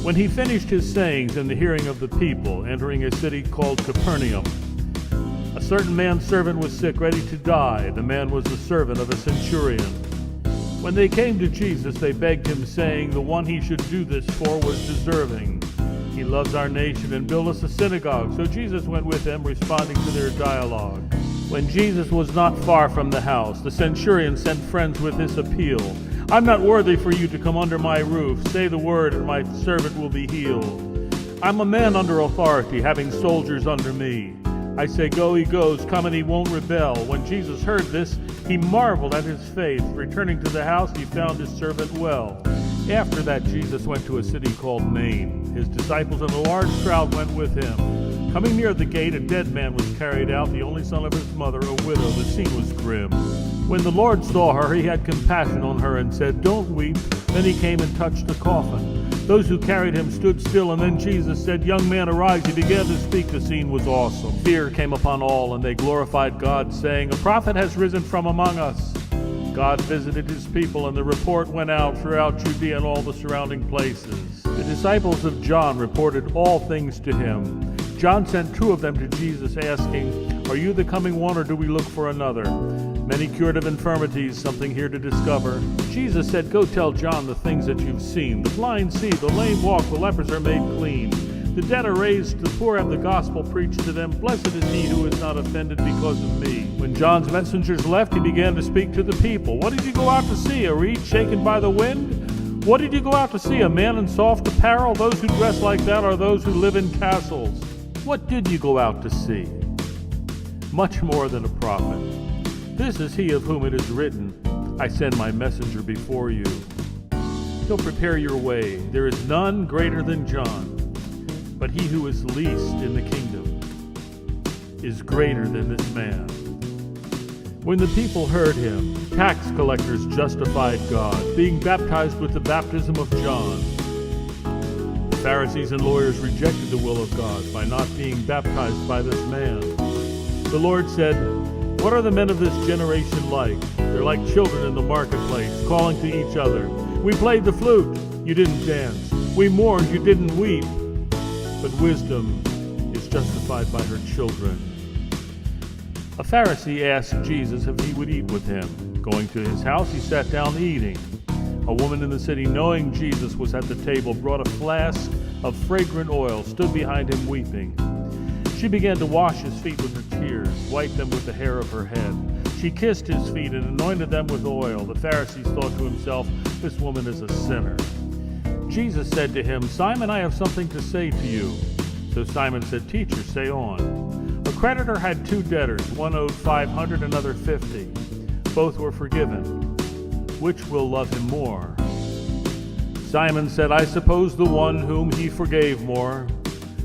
When he finished his sayings in the hearing of the people, entering a city called Capernaum, a certain man's servant was sick, ready to die. The man was the servant of a centurion. When they came to Jesus, they begged him, saying, the one he should do this for was deserving. He loves our nation and built us a synagogue. So Jesus went with them, responding to their dialogue. When Jesus was not far from the house, the centurion sent friends with this appeal. I'm not worthy for you to come under my roof. Say the word, and my servant will be healed. I'm a man under authority, having soldiers under me. I say, go, he goes. Come, and he won't rebel. When Jesus heard this, he marveled at his faith. Returning to the house, he found his servant well. After that, Jesus went to a city called Nain. His disciples and a large crowd went with him. Coming near the gate, a dead man was carried out, the only son of his mother, a widow. The scene was grim. When the Lord saw her, he had compassion on her and said, don't weep. Then he came and touched the coffin. Those who carried him stood still, and then Jesus said, young man, arise. He began to speak. The scene was awesome. Fear came upon all, and they glorified God, saying, a prophet has risen from among us. God visited his people, and the report went out throughout Judea and all the surrounding places. The disciples of John reported all things to him. John sent two of them to Jesus, asking, are you the coming one, or do we look for another? Many cured of infirmities, something here to discover. Jesus said, go tell John the things that you've seen. The blind see, the lame walk, the lepers are made clean. The dead are raised, the poor have the gospel preached to them. Blessed is he who is not offended because of me. When John's messengers left, he began to speak to the people. What did you go out to see? A reed shaken by the wind? What did you go out to see? A man in soft apparel? Those who dress like that are those who live in castles. What did you go out to see? Much more than a prophet. This is he of whom it is written, I send my messenger before you. He'll prepare your way. There is none greater than John, but he who is least in the kingdom is greater than this man. When the people heard him, tax collectors justified God, being baptized with the baptism of John. The Pharisees and lawyers rejected the will of God by not being baptized by this man. The Lord said, what are the men of this generation like? They're like children in the marketplace, calling to each other. We played the flute, you didn't dance. We mourned, you didn't weep. But wisdom is justified by her children. A Pharisee asked Jesus if he would eat with him. Going to his house, he sat down eating. A woman in the city, knowing Jesus was at the table, brought a flask of fragrant oil, stood behind him weeping. She began to wash his feet with her tears, wiped them with the hair of her head. She kissed his feet and anointed them with oil. The Pharisee thought to himself, this woman is a sinner. Jesus said to him, Simon, I have something to say to you. So Simon said, Teacher, say on. A creditor had two debtors. One owed 500, another 50. Both were forgiven. Which will love him more? Simon said, I suppose the one whom he forgave more.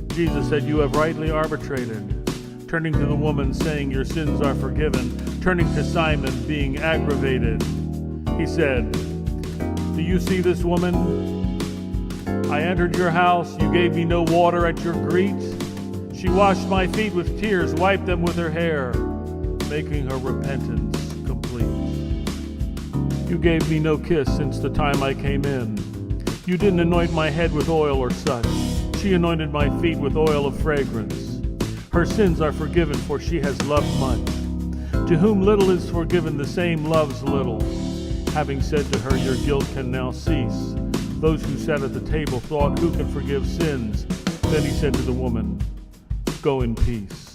Jesus said, you have rightly arbitrated. Turning to the woman, saying, your sins are forgiven. Turning to Simon, being aggravated, he said, do you see this woman? I entered your house. You gave me no water at your greet. She washed my feet with tears, wiped them with her hair, making her repentance complete. You gave me no kiss since the time I came in. You didn't anoint my head with oil or such. She anointed my feet with oil of fragrance. Her sins are forgiven, for she has loved much. To whom little is forgiven, the same loves little. Having said to her, your guilt can now cease. Those who sat at the table thought, who can forgive sins? Then he said to the woman, go in peace.